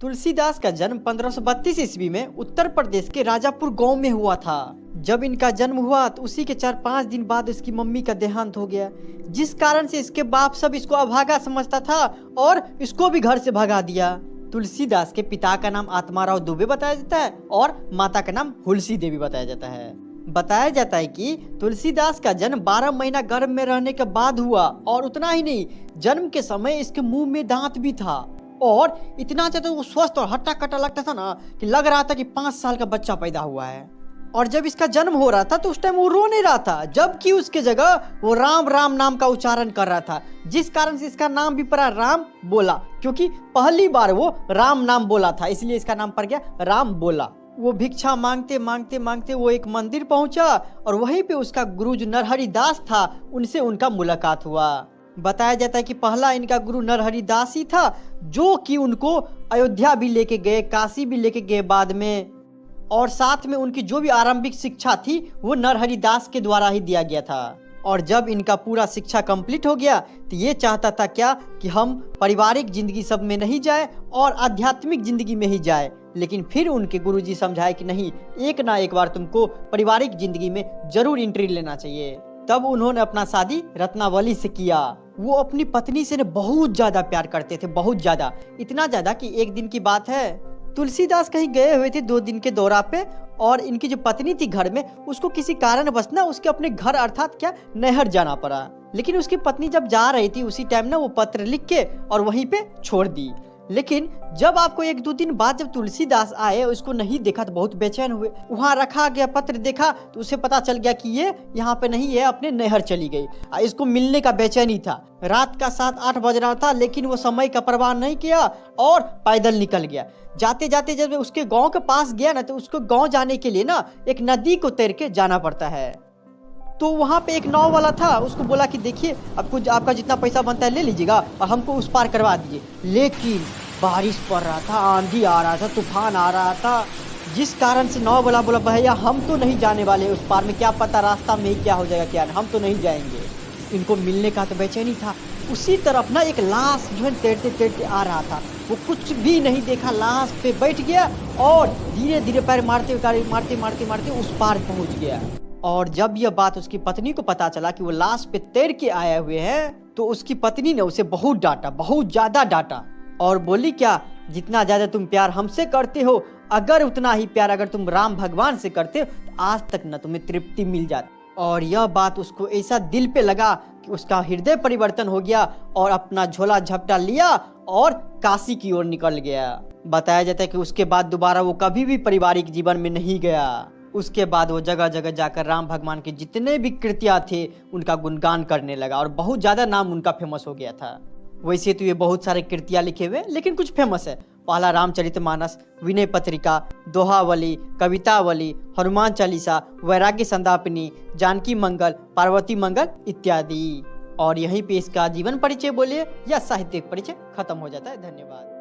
तुलसीदास का जन्म 1532 ईस्वी में उत्तर प्रदेश के राजापुर गांव में हुआ था। जब इनका जन्म हुआ तो उसी के 4-5 दिन बाद इसकी मम्मी का देहांत हो गया, जिस कारण से इसके बाप सब इसको अभागा समझता था और इसको भी घर से भगा दिया। तुलसीदास के पिता का नाम आत्माराव दुबे बताया जाता है और माता का नाम हुलसी देवी बताया जाता है। बताया जाता है कि तुलसीदास का जन्म 12 महीना गर्भ में रहने के बाद हुआ और उतना ही नहीं, जन्म के समय इसके मुंह में दांत भी था और इतना ज्यादा वो स्वस्थ और हट्टा कट्टा लगता था ना कि लग रहा था कि 5 साल का बच्चा पैदा हुआ है। और जब इसका जन्म हो रहा था तो उस टाइम वो रो नहीं रहा था, जबकि उसके जगह वो राम राम नाम का उच्चारण कर रहा था, जिस कारण से इसका नाम भी पड़ा राम बोला, क्योंकि पहली बार वो राम नाम बोला था, इसलिए इसका नाम पड़ गया राम बोला। वो भिक्षा मांगते मांगते मांगते वो एक मंदिर पहुंचा और वहीं पे उसका गुरु जो नरहरि दास था उनसे उनका मुलाकात हुआ। बताया जाता है कि पहला इनका गुरु नरहरि दास ही था, जो कि उनको अयोध्या भी लेके गए, काशी भी लेके गए बाद में, और साथ में उनकी जो भी आरंभिक शिक्षा थी वो नरहरि दास के द्वारा ही दिया गया था। और जब इनका पूरा शिक्षा कंप्लीट हो गया तो ये चाहता था क्या कि हम पारिवारिक जिंदगी सब में नहीं जाए और आध्यात्मिक जिंदगी में ही जाए, लेकिन फिर उनके गुरुजी समझाए कि नहीं, एक ना एक बार तुमको पारिवारिक जिंदगी में जरूर एंट्री लेना चाहिए। तब उन्होंने अपना शादी रत्नावली से किया। वो अपनी पत्नी से बहुत ज्यादा प्यार करते थे, बहुत ज्यादा, इतना ज्यादा कि एक दिन की बात है, तुलसीदास कहीं गए हुए थे 2 दिन के दौरा पे और इनकी जो पत्नी थी घर में, उसको किसी कारणवश ना उसके अपने घर अर्थात क्या नैहर जाना पड़ा। लेकिन उसकी पत्नी जब जा रही थी उसी टाइम ना वो पत्र लिख के और वहीं पे छोड़ दी। लेकिन जब आपको 1-2 दिन बाद जब तुलसीदास आए उसको नहीं देखा तो बहुत बेचैन हुए। वहाँ रखा गया पत्र देखा तो उसे पता चल गया कि ये यहाँ पे नहीं है, अपने नैहर चली गई। इसको मिलने का बेचैनी था। रात का 7-8 बज रहा था, लेकिन वो समय का परवाह नहीं किया और पैदल निकल गया। जाते जाते जब उसके गांव के पास गया ना तो उसको गांव जाने के लिए ना एक नदी को तैर के जाना पड़ता है। तो वहाँ पे एक नाव वाला था, उसको बोला कि देखिए आपका जितना पैसा बनता है ले लीजिएगा और हमको उस पार करवा दीजिए। लेकिन बारिश पड़ रहा था, आंधी आ रहा था, तूफान आ रहा था, जिस कारण से नाव वाला बोला भैया हम तो नहीं जाने वाले उस पार में, क्या पता रास्ता में ही क्या हो जाएगा, क्या हम तो नहीं जाएंगे। इनको मिलने का तो बेचैनी था। उसी तरफ ना एक लाश जो है तैरते तैरते आ रहा था, वो कुछ भी नहीं देखा, लाश पे बैठ गया और धीरे धीरे पैर मारते मारते उस पार पहुंच गया। और जब यह बात उसकी पत्नी को पता चला कि वो लाश पे तैर के आए हुए हैं, तो उसकी पत्नी ने उसे बहुत डांटा, बहुत ज्यादा डांटा और बोली क्या, जितना ज्यादा तुम प्यार हमसे करते हो, अगर उतना ही प्यार अगर तुम राम भगवान से करते हो तो आज तक न तुम्हें तृप्ति मिल जाती। और यह बात उसको ऐसा दिल पे लगा कि उसका हृदय परिवर्तन हो गया और अपना झोला झपटा लिया और काशी की ओर निकल गया। बताया जाता है कि उसके बाद दोबारा वो कभी भी पारिवारिक जीवन में नहीं गया। उसके बाद वो जगह जगह जाकर राम भगवान के जितने भी कृतियाँ थे उनका गुणगान करने लगा और बहुत ज़्यादा नाम उनका फेमस हो गया था। वैसे तो ये बहुत सारे कृतियाँ लिखे हुए, लेकिन कुछ फेमस है। पहला रामचरितमानस, विनय पत्रिका, दोहावली, कवितावली, हनुमान चालीसा, वैराग्य संदापिनी, जानकी मंगल, पार्वती मंगल इत्यादि। और यहीं पे इसका जीवन परिचय बोलिए या साहित्यिक परिचय खत्म हो जाता है। धन्यवाद।